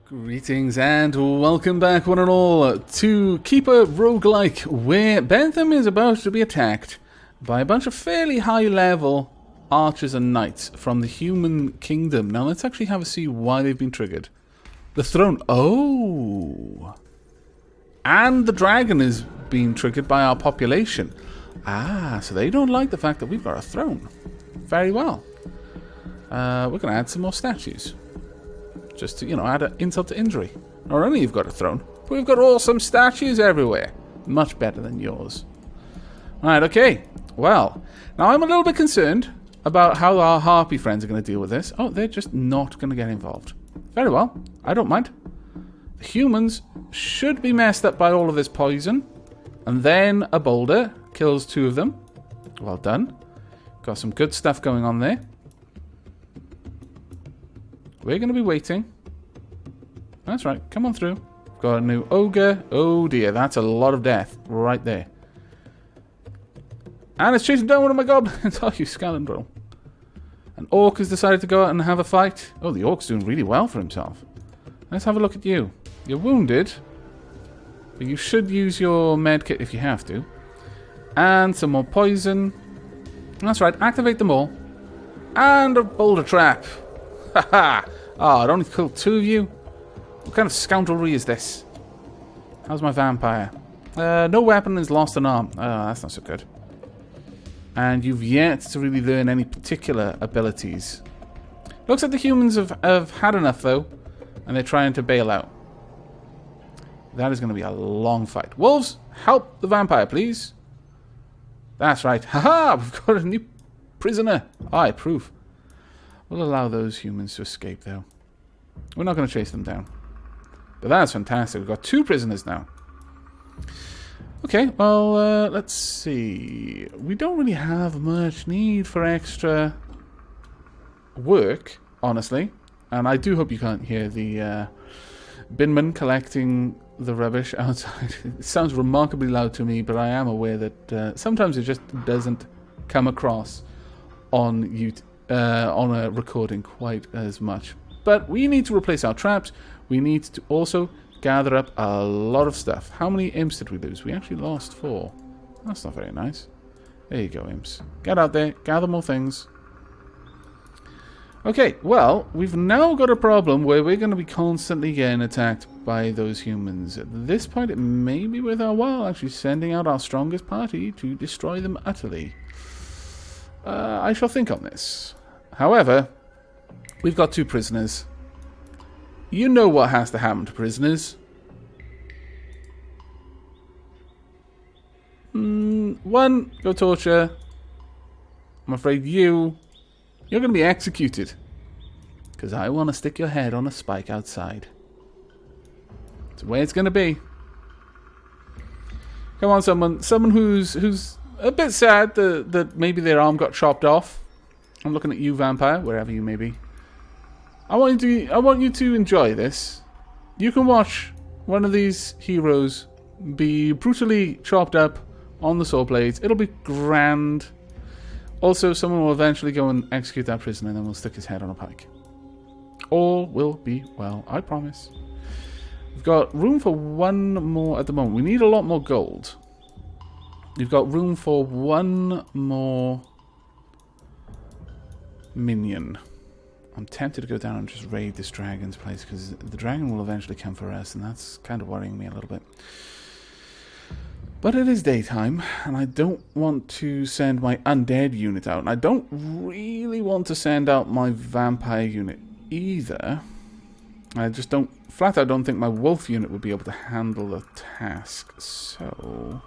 Greetings and welcome back, one and all, to Keeper Roguelike, where Bentham is about to be attacked by a bunch of fairly high-level archers and knights from the human kingdom. Now, let's actually have a see why they've been triggered. The throne. Oh! And the dragon is being triggered by our population. Ah, so they don't like the fact that we've got a throne. Very well. We're going to add some more statues. Just to, add an insult to injury. Not only you've got a throne, but we've got awesome statues everywhere. Much better than yours. Alright, okay. Well, now I'm a little bit concerned about how our harpy friends are going to deal with this. Oh, they're just not going to get involved. Very well. I don't mind. The humans should be messed up by all of this poison. And then a boulder kills two of them. Well done. Got some good stuff going on there. We're going to be waiting. That's right. Come on through. Got a new ogre. Oh dear, that's a lot of death right there. And it's chasing down one of my goblins. Oh, you scoundrel. An orc has decided to go out and have a fight. Oh, the orc's doing really well for himself. Let's have a look at you. You're wounded, but you should use your medkit if you have to. And some more poison. That's right. Activate them all. And a boulder trap. Haha! Oh, it only killed two of you? What kind of scoundrelry is this? How's my vampire? No weapon is lost an arm. Oh, that's not so good. And you've yet to really learn any particular abilities. Looks like the humans have had enough, though. And they're trying to bail out. That is going to be a long fight. Wolves, help the vampire, please. That's right. Haha! We've got a new prisoner. I approve. We'll allow those humans to escape, though. We're not going to chase them down. But that's fantastic. We've got two prisoners now. Okay, well, let's see. We don't really have much need for extra work, honestly. And I do hope you can't hear the binman collecting the rubbish outside. It sounds remarkably loud to me, but I am aware that sometimes it just doesn't come across on YouTube. On a recording quite as much. But we need to replace our traps. We need to also gather up a lot of stuff. How many imps did we lose? We actually lost 4. That's not very nice. There you go, imps. Get out there, gather more things. Okay, well, we've now got a problem where we're going to be constantly getting attacked by those humans. At this point, it may be worth our while actually sending out our strongest party to destroy them utterly. I shall think on this. However, we've got 2 prisoners. You know what has to happen to prisoners. 1, go torture. I'm afraid you're going to be executed. Because I want to stick your head on a spike outside. It's the way it's going to be. Come on, someone who's a bit sad that maybe their arm got chopped off. I'm looking at you, vampire, wherever you may be. I want you to enjoy this. You can watch one of these heroes be brutally chopped up on the saw blades. It'll be grand. Also, someone will eventually go and execute that prisoner, and then we'll stick his head on a pike. All will be well, I promise. We've got room for 1 more at the moment. We need a lot more gold. We've got room for 1 more minion. I'm tempted to go down and just raid this dragon's place because the dragon will eventually come for us, and that's kind of worrying me a little bit. But it is daytime, and I don't want to send my undead unit out, and I don't really want to send out my vampire unit either. I just flat out don't think my wolf unit would be able to handle the task, so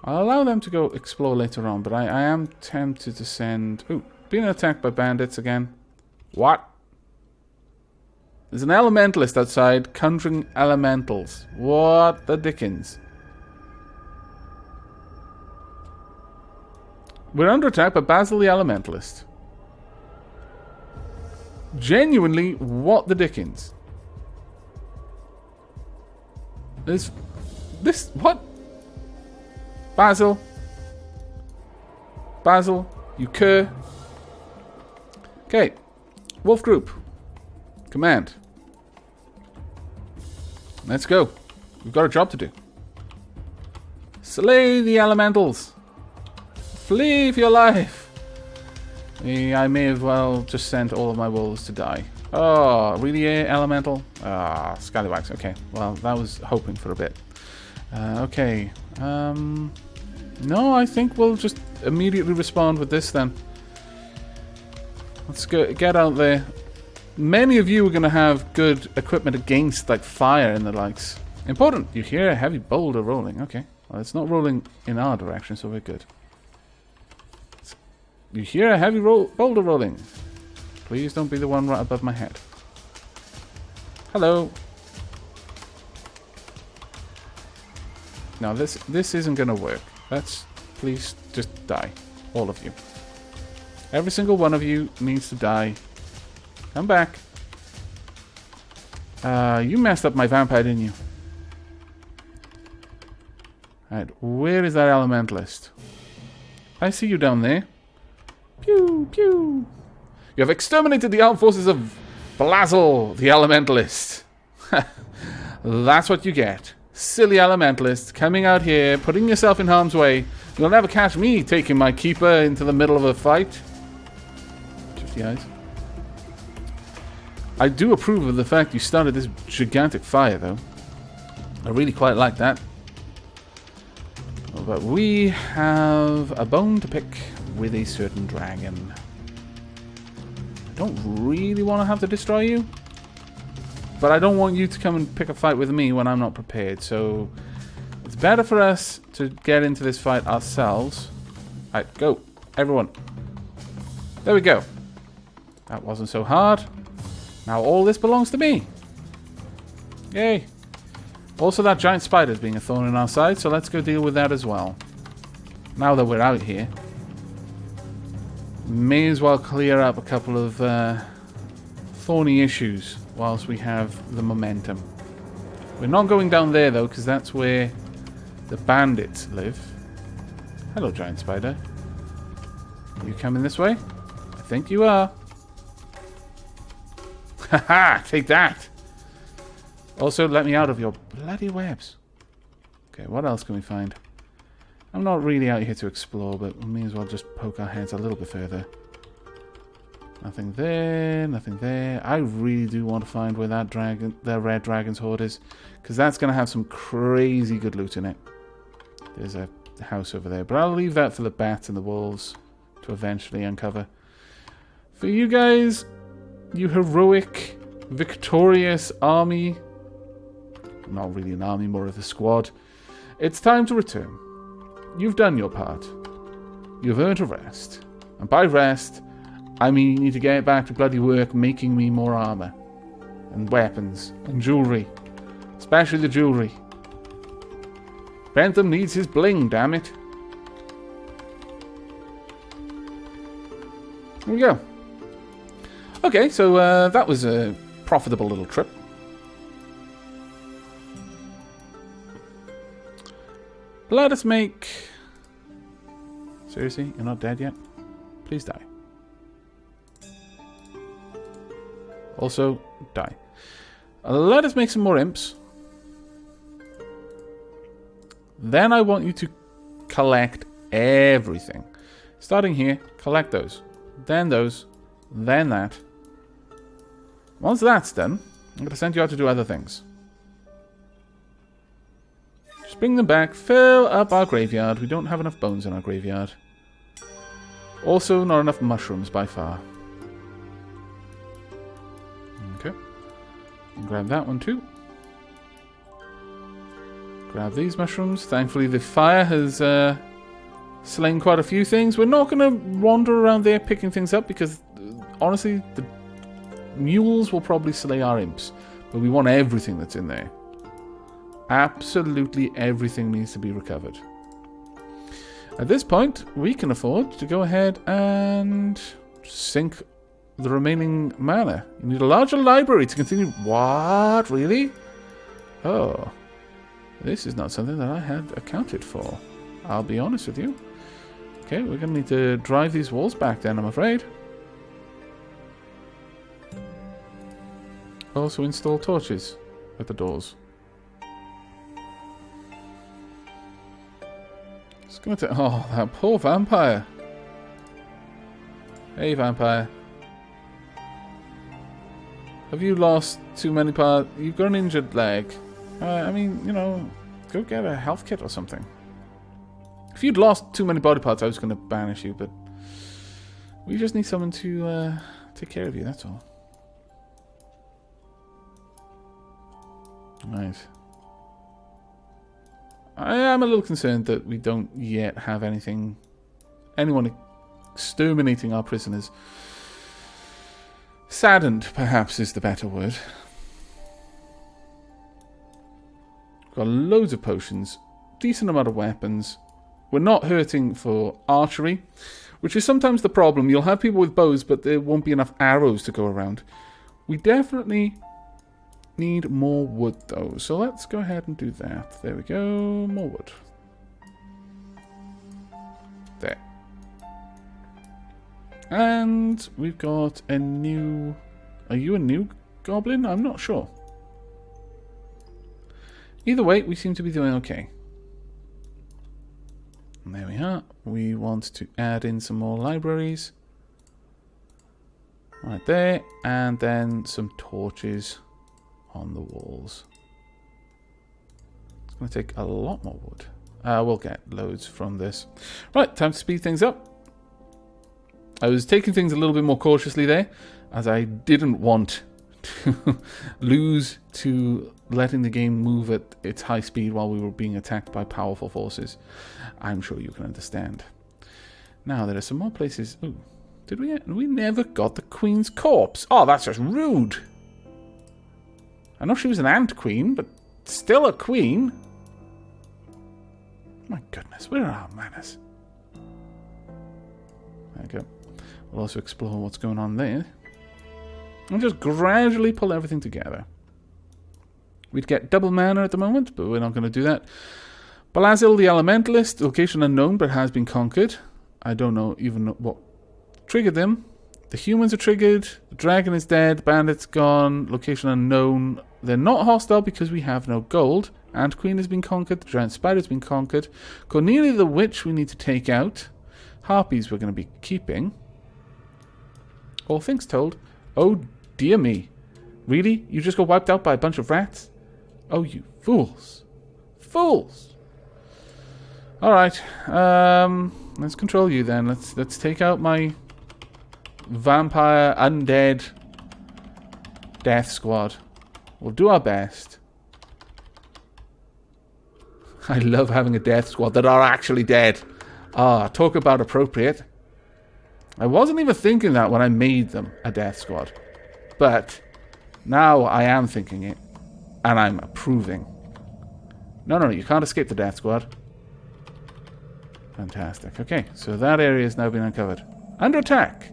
I'll allow them to go explore later on, but I am tempted to send... Ooh, being attacked by bandits again. What? There's an elementalist outside conjuring elementals. What the dickens? We're under attack by Basil the elementalist. Genuinely, what the dickens? This... What? Basil, you cur. Okay, wolf group, command. Let's go. We've got a job to do. Slay the elementals. Flee for your life. I may as well just send all of my wolves to die. Oh, really, elemental? Ah, scallywags. Okay, well, that was hoping for a bit. Okay. No, I think we'll just immediately respond with this then. Let's go get out there. Many of you are going to have good equipment against like fire and the likes. Important. You hear a heavy boulder rolling. Okay. Well, it's not rolling in our direction, so we're good. You hear a heavy boulder rolling. Please don't be the one right above my head. Hello. Now this isn't going to work. Please just die. All of you. Every single one of you needs to die. Come back. You messed up my vampire, didn't you? Alright, where is that elementalist? I see you down there. Pew, pew. You have exterminated the armed forces of Basil, the elementalist. That's what you get. Silly elementalist coming out here, putting yourself in harm's way. You'll never catch me taking my keeper into the middle of a fight. Just the eyes. I do approve of the fact you started this gigantic fire, though. I really quite like that. But we have a bone to pick with a certain dragon. I don't really want to have to destroy you. But I don't want you to come and pick a fight with me when I'm not prepared. So it's better for us to get into this fight ourselves. Alright, go. Everyone. There we go. That wasn't so hard. Now all this belongs to me. Yay. Also, that giant spider is being a thorn in our side, so let's go deal with that as well. Now that we're out here, may as well clear up a couple of thorny issues whilst we have the momentum. We're not going down there, though, because that's where the bandits live. Hello, giant spider. Are you coming this way? I think you are. Haha, take that. Also, let me out of your bloody webs. Okay, what else can we find? I'm not really out here to explore, but we may as well just poke our heads a little bit further. Nothing there, nothing there. I really do want to find where that dragon, the red dragon's hoard is, because that's going to have some crazy good loot in it. There's a house over there, but I'll leave that for the bats and the wolves to eventually uncover. For you guys, you heroic, victorious army. Not really an army, more of a squad. It's time to return. You've done your part. You've earned a rest. And by rest, I mean you need to get back to bloody work making me more armor. And weapons. And jewelry. Especially the jewelry. Bentham needs his bling, damn it. There we go. Okay, so that was a profitable little trip. Let us make... Seriously? You're not dead yet? Please die. Also, die. Let us make some more imps. Then I want you to collect everything. Starting here, collect those. Then that. Once that's done, I'm going to send you out to do other things. Just bring them back, fill up our graveyard. We don't have enough bones in our graveyard. Also, not enough mushrooms by far. Okay. Grab that one too. Grab these mushrooms. Thankfully, the fire has slain quite a few things. We're not going to wander around there picking things up because, honestly, the mules will probably slay our imps. But we want everything that's in there. Absolutely everything needs to be recovered. At this point, we can afford to go ahead and sink the remaining mana. You need a larger library to continue... What? Really? Oh. This is not something that I had accounted for. I'll be honest with you. Okay, we're going to need to drive these walls back then, I'm afraid. Also install torches at the doors. It's gonna take... Oh, that poor vampire. Hey, vampire. Have you lost too many parts? You've got an injured leg. I mean, you know, go get a health kit or something. If you'd lost too many body parts, I was going to banish you, but we just need someone to take care of you, that's all. Right. I am a little concerned that we don't yet have anyone exterminating our prisoners. Saddened, perhaps, is the better word. Got loads of potions, decent amount of weapons. We're not hurting for archery, which is sometimes the problem. You'll have people with bows, but there won't be enough arrows to go around. We definitely need more wood, though. So let's go ahead and do that. There we go. More wood. There. And we've got a new... Are you a new goblin? I'm not sure. Either way, we seem to be doing okay. And there we are. We want to add in some more libraries. Right there. And then some torches on the walls. It's going to take a lot more wood. We'll get loads from this. Right, time to speed things up. I was taking things a little bit more cautiously there, as I didn't want to lose to letting the game move at its high speed while we were being attacked by powerful forces. I'm sure you can understand. Now, there are some more places. Ooh, did we? We never got the Queen's corpse. Oh, that's just rude. I know she was an ant queen, but still a queen. My goodness, where are our manners? There we go. We'll also explore what's going on there. And just gradually pull everything together. We'd get double mana at the moment, but we're not going to do that. Basil the elementalist, location unknown, but has been conquered. I don't know even what triggered them. The humans are triggered. The dragon is dead. Bandit's gone. Location unknown. They're not hostile because we have no gold. Ant Queen has been conquered. The giant spider has been conquered. Cornelia the witch we need to take out. Harpies we're going to be keeping. All things told. Oh dear me. Really? You just got wiped out by a bunch of rats? Oh, you fools. Fools! Alright. Let's control you then. Let's take out my vampire undead death squad. We'll do our best. I love having a death squad that are actually dead. Ah, talk about appropriate. I wasn't even thinking that when I made them a death squad. But now I am thinking it. And I'm approving. No, you can't escape the death squad. Fantastic. Okay, so that area has now been uncovered. Under attack.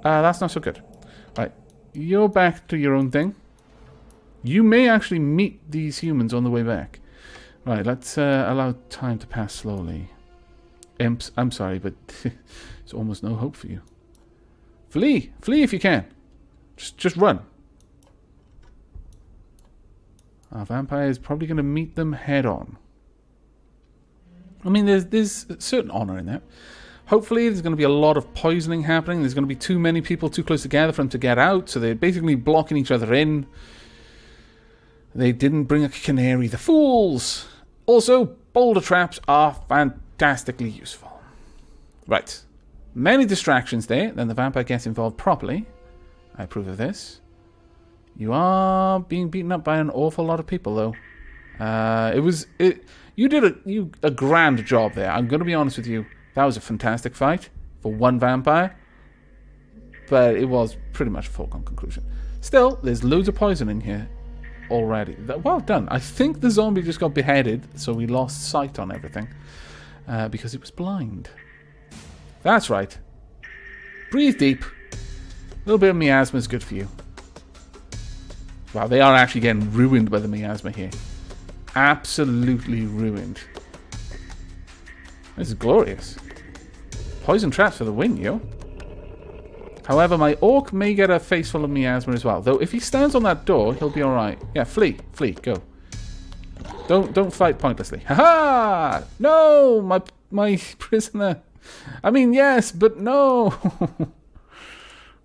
That's not so good. Right, you're back to your own thing. You may actually meet these humans on the way back. Right, let's allow time to pass slowly. Imps, I'm sorry, but there's almost no hope for you. Flee! Flee if you can. Just run. Our vampire is probably going to meet them head on. I mean, there's a certain honor in that. Hopefully, there's going to be a lot of poisoning happening. There's going to be too many people too close together for them to get out, so they're basically blocking each other in. They didn't bring a canary. The fools! Also, boulder traps are fantastically useful. Right. Many distractions there. Then the vampire gets involved properly. I approve of this. You are being beaten up by an awful lot of people, though. You did a grand job there. I'm going to be honest with you. That was a fantastic fight for one vampire. But it was pretty much a foregone conclusion. Still, there's loads of poison in here already. Well done. I think the zombie just got beheaded, so we lost sight on everything. Because it was blind. That's right. Breathe deep. A little bit of miasma is good for you. Wow, they are actually getting ruined by the miasma here. Absolutely ruined. This is glorious. Poison traps for the win, yo. However, my orc may get a face full of miasma as well. Though, if he stands on that door, he'll be alright. Yeah, flee. Flee. Go. Don't fight pointlessly. Ha-ha! No! My prisoner. I mean, yes, but no.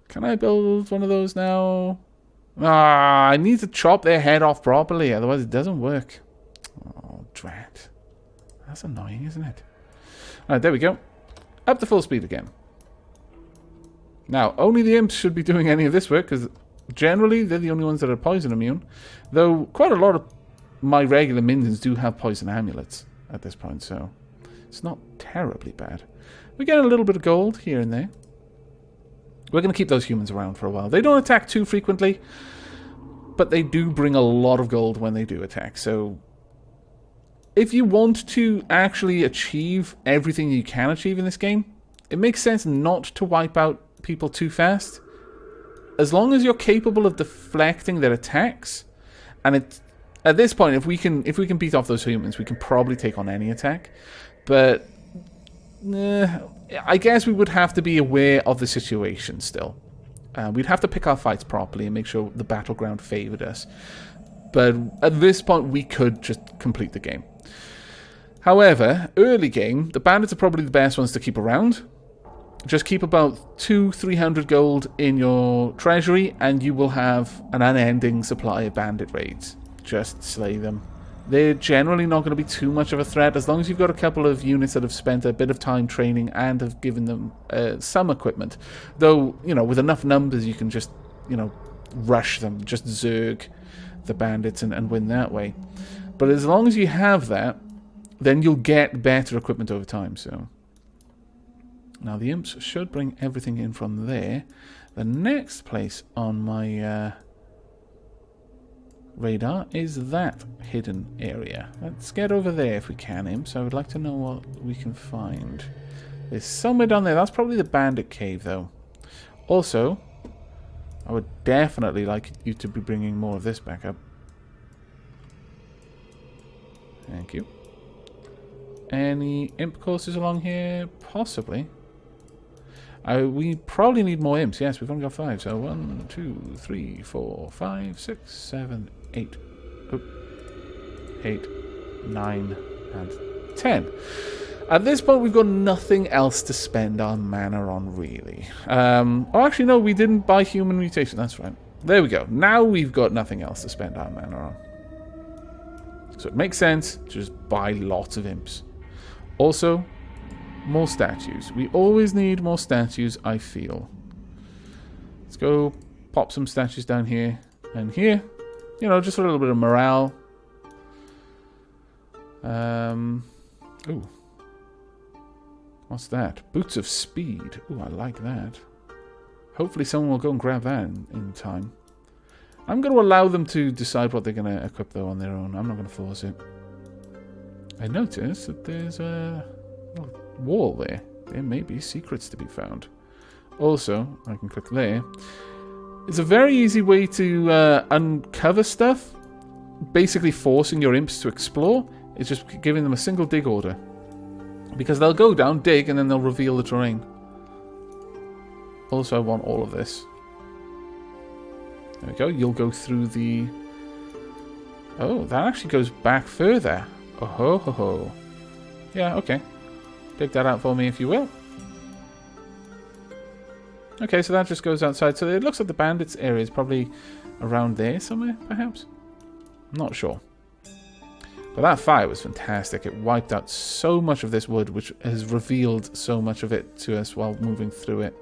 Can I build one of those now? Ah, I need to chop their head off properly, otherwise it doesn't work. Oh, drat. That's annoying, isn't it? Alright, there we go. Up to full speed again. Now, only the imps should be doing any of this work, because generally they're the only ones that are poison immune. Though quite a lot of my regular minions do have poison amulets at this point, so it's not terribly bad. We get a little bit of gold here and there. We're going to keep those humans around for a while. They don't attack too frequently, but they do bring a lot of gold when they do attack. So if you want to actually achieve everything you can achieve in this game, it makes sense not to wipe out people too fast. As long as you're capable of deflecting their attacks, and at this point, if we can beat off those humans, we can probably take on any attack. But I guess we would have to be aware of the situation still. We'd have to pick our fights properly and make sure the battleground favored us. But at this point, we could just complete the game. However, early game, the bandits are probably the best ones to keep around. Just keep about 200-300 gold in your treasury, and you will have an unending supply of bandit raids. Just slay them. They're generally not going to be too much of a threat, as long as you've got a couple of units that have spent a bit of time training and have given them some equipment. Though, you know, with enough numbers, you can just, you know, rush them, just zerg the bandits and win that way. But as long as you have that, then you'll get better equipment over time, so... Now, the imps should bring everything in from there. The next place on my radar is that hidden area. Let's get over there if we can, imps. I would like to know what we can find. There's somewhere down there. That's probably the bandit cave, though. Also, I would definitely like you to be bringing more of this back up. Thank you. Any imp courses along here? Possibly. We probably need more imps. Yes, we've only got 5. So 1, 2, 3, 4, 5, 6, 7, 8. 8, 9, and 10. At this point, we've got nothing else to spend our mana on, really. Oh, actually, no, we didn't buy human mutation. That's right. There we go. Now we've got nothing else to spend our mana on. So it makes sense to just buy lots of imps. Also, more statues. We always need more statues, I feel. Let's go pop some statues down here and here. You know, just for a little bit of morale. Ooh. What's that? Boots of Speed. Ooh, I like that. Hopefully someone will go and grab that in time. I'm going to allow them to decide what they're going to equip, though, on their own. I'm not going to force it. I noticed that there's a wall there. There may be secrets to be found. Also, I can click there. It's a very easy way to uncover stuff. Basically forcing your imps to explore. It's just giving them a single dig order. Because they'll go down, dig, and then they'll reveal the terrain. Also, I want all of this. There we go. You'll go through the... Oh, that actually goes back further. Oh ho ho ho. Yeah, okay. Dig that out for me if you will. Okay, so that just goes outside. So it looks like the bandits area is probably around there somewhere, perhaps? I'm not sure. But that fire was fantastic. It wiped out so much of this wood, which has revealed so much of it to us while moving through it.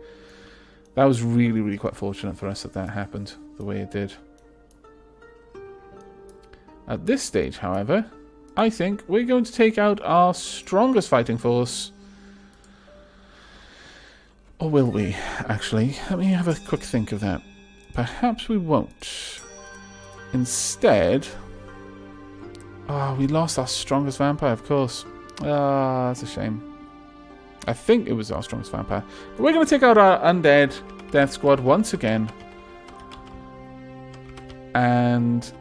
That was really, really quite fortunate for us that that happened the way it did. At this stage, however, I think we're going to take out our strongest fighting force. Or will we, actually? Let me have a quick think of that. Perhaps we won't. Instead... Oh, we lost our strongest vampire, of course. Ah, that's a shame. I think it was our strongest vampire. But we're going to take out our undead death squad once again. And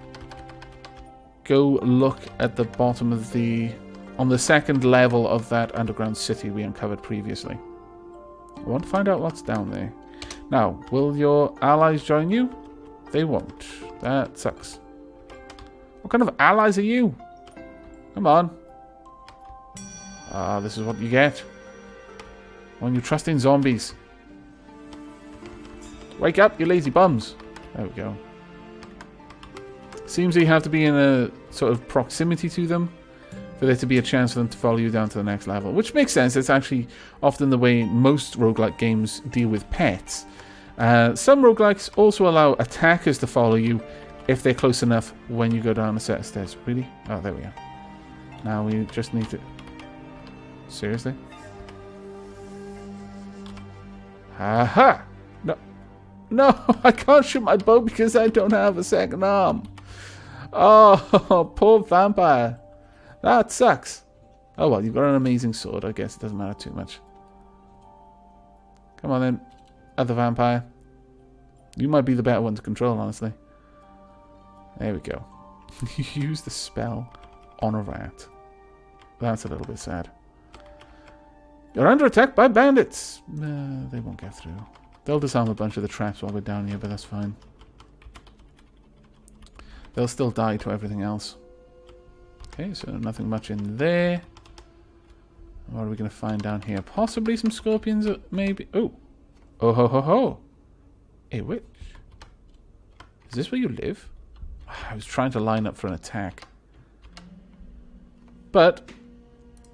go look at the bottom of the... on the second level of that underground city we uncovered previously. I want to find out what's down there. Now, will your allies join you? They won't. That sucks. What kind of allies are you? Come on. Ah, this is what you get when you trust in zombies. Wake up, you lazy bums. There we go. Seems you have to be in a sort of proximity to them for there to be a chance for them to follow you down to the next level. Which makes sense. It's actually often the way most roguelike games deal with pets. Some roguelikes also allow attackers to follow you if they're close enough when you go down a set of stairs. Really? Oh, there we are. Now we just need to... Seriously? Aha! No. No, I can't shoot my bow because I don't have a second arm. Oh, poor vampire. That sucks. Oh well, you've got an amazing sword. I guess it doesn't matter too much. Come on then, other vampire. You might be the better one to control, honestly. There we go. You use the spell on a rat. That's a little bit sad. You're under attack by bandits. They won't get through. They'll disarm a bunch of the traps while we're down here, but that's fine. They'll still die to everything else. Okay, so nothing much in there. What are we going to find down here? Possibly some scorpions, maybe. Oh. Oh ho ho ho. A witch. Is this where you live? I was trying to line up for an attack. But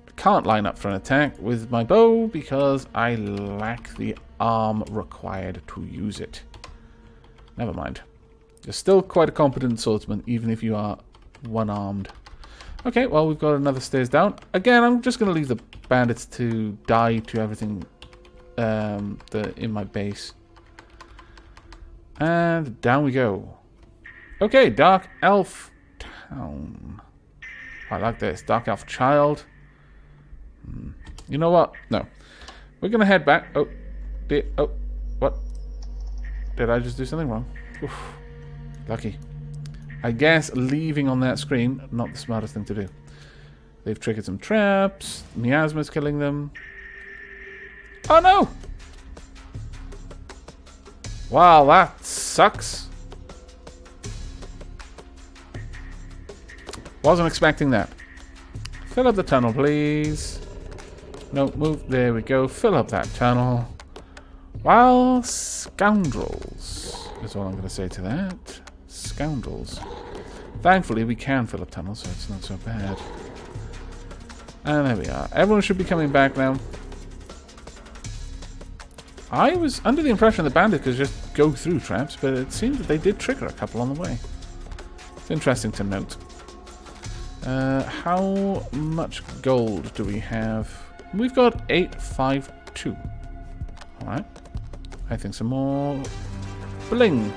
I can't line up for an attack with my bow because I lack the arm required to use it. Never mind. You're still quite a competent swordsman, even if you are one-armed. Okay, well, we've got another stairs down. Again, I'm just going to leave the bandits to die to everything in my base. And down we go. Okay, Dark Elf Town. I like this. Dark Elf Child. You know what? No. We're going to head back. Oh, what? Did I just do something wrong? Oof. Lucky. I guess leaving on that screen, not the smartest thing to do. They've triggered some traps. Miasma's killing them. Oh no! Wow, that sucks. Wasn't expecting that. Fill up the tunnel, please. No, move. There we go. Fill up that tunnel. Well, scoundrels is all I'm going to say to that. Scoundrels. Thankfully, we can fill up tunnels, so it's not so bad. And there we are. Everyone should be coming back now. I was under the impression the bandit could just go through traps, but it seems that they did trigger a couple on the way. It's interesting to note. How much gold do we have? We've got 852. Alright. I think some more bling.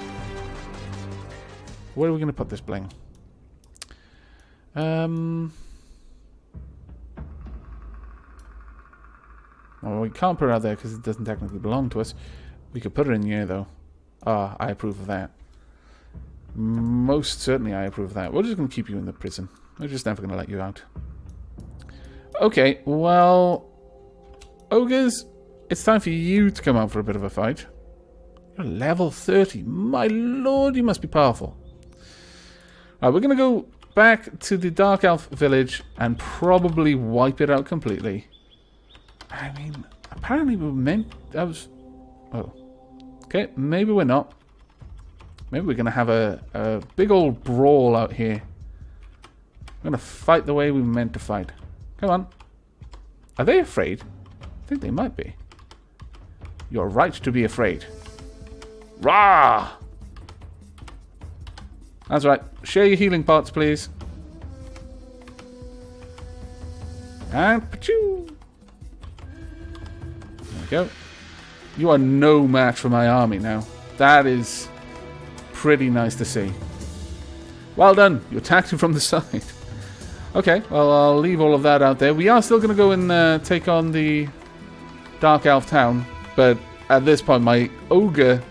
Where are we going to put this bling? Well, we can't put it out there because it doesn't technically belong to us. We could put it in here, though. Ah, I approve of that. Most certainly I approve of that. We're just going to keep you in the prison. We're just never going to let you out. Okay, well... Ogres, it's time for you to come out for a bit of a fight. You're level 30. My lord, you must be powerful. Alright, we're going to go back to the Dark Elf village and probably wipe it out completely. I mean, apparently we were meant... That was... Oh. Okay, maybe we're not. Maybe we're going to have a big old brawl out here. We're going to fight the way we were meant to fight. Come on. Are they afraid? I think they might be. You're right to be afraid. Rah! That's right. Share your healing pots, please. And pachoo! There we go. You are no match for my army now. That is pretty nice to see. Well done. You attacked him from the side. Okay, well, I'll leave all of that out there. We are still going to go and take on the Dark Elf Town. But at this point, my ogre...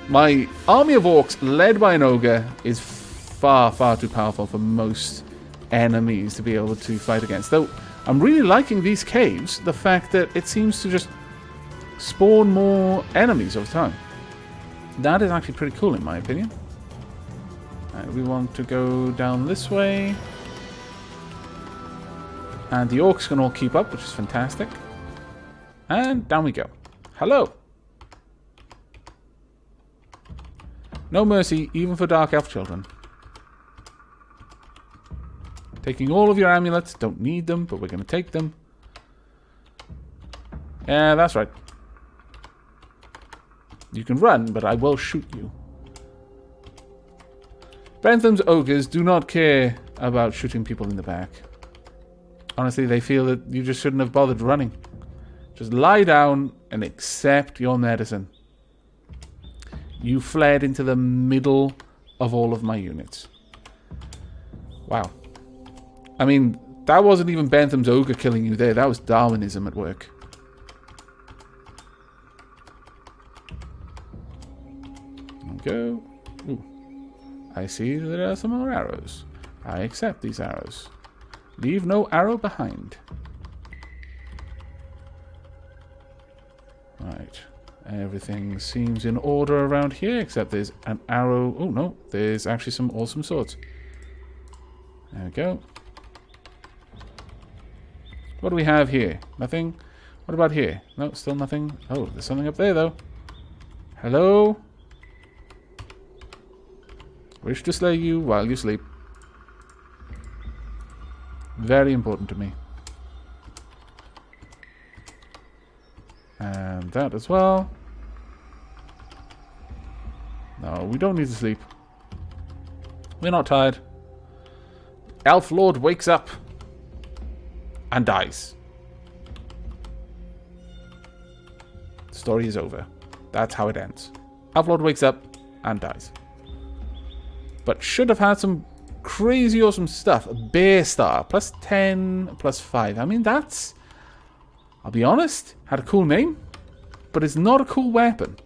My army of orcs, led by an ogre, is far, far too powerful for most enemies to be able to fight against. Though, I'm really liking these caves. The fact that it seems to just spawn more enemies over time. That is actually pretty cool, in my opinion. We want to go down this way. And the orcs can all keep up, which is fantastic. And down we go. Hello. No mercy, even for Dark Elf children. Taking all of your amulets. Don't need them, but we're going to take them. Yeah, that's right. You can run, but I will shoot you. Bentham's ogres do not care about shooting people in the back. Honestly, they feel that you just shouldn't have bothered running. Just lie down and accept your medicine. You fled into the middle of all of my units. Wow. I mean, that wasn't even Bentham's ogre killing you there. That was Darwinism at work. Go. Ooh. I see there are some more arrows. I accept these arrows. Leave no arrow behind. Right. Everything seems in order around here, except there's an arrow. Oh, no. There's actually some awesome swords. There we go. What do we have here? Nothing? What about here? No, still nothing. Oh, there's something up there, though. Hello? Wish to slay you while you sleep. Very important to me. And that as well. No, we don't need to sleep. We're not tired. Elf Lord wakes up. And dies. The story is over. That's how it ends. Elf Lord wakes up and dies. But should have had some crazy awesome stuff. Bear Star. Plus 10, plus 5. I mean, that's... I'll be honest. Had a cool name. But it's not a cool weapon.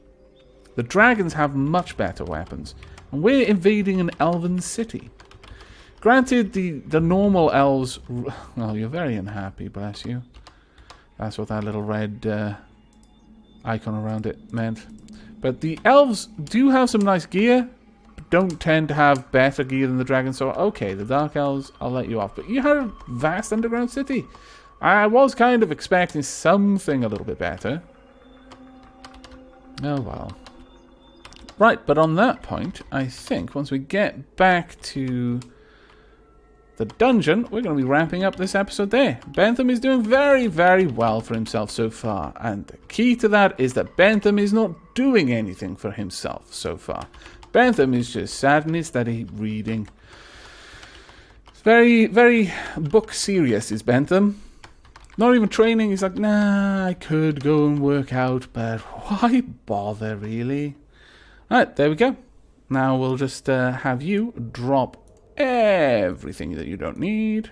The dragons have much better weapons. And we're invading an elven city. Granted, the normal elves... Oh, you're very unhappy, bless you. That's what that little red icon around it meant. But the elves do have some nice gear. Don't tend to have better gear than the dragons. So, okay, the Dark Elves, I'll let you off. But you had a vast underground city. I was kind of expecting something a little bit better. Oh, well. Right, but on that point, I think once we get back to the dungeon, we're going to be wrapping up this episode there. Bentham is doing very, very well for himself so far. And the key to that is that Bentham is not doing anything for himself so far. Bentham is just sat in his study reading. It's very, very book serious is Bentham. Not even training. He's like, nah, I could go and work out, but why bother really? Alright, there we go. Now we'll just have you drop everything that you don't need.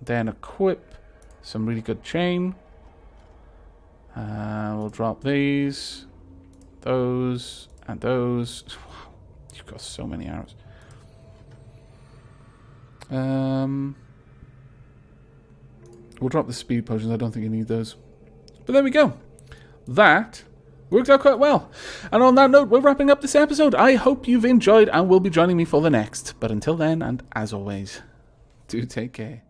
Then equip some really good chain. We'll drop these, those, and those. Wow, you've got so many arrows. We'll drop the speed potions. I don't think you need those. But there we go. That worked out quite well. And on that note, we're wrapping up this episode. I hope you've enjoyed and will be joining me for the next. But until then, and as always, do take care.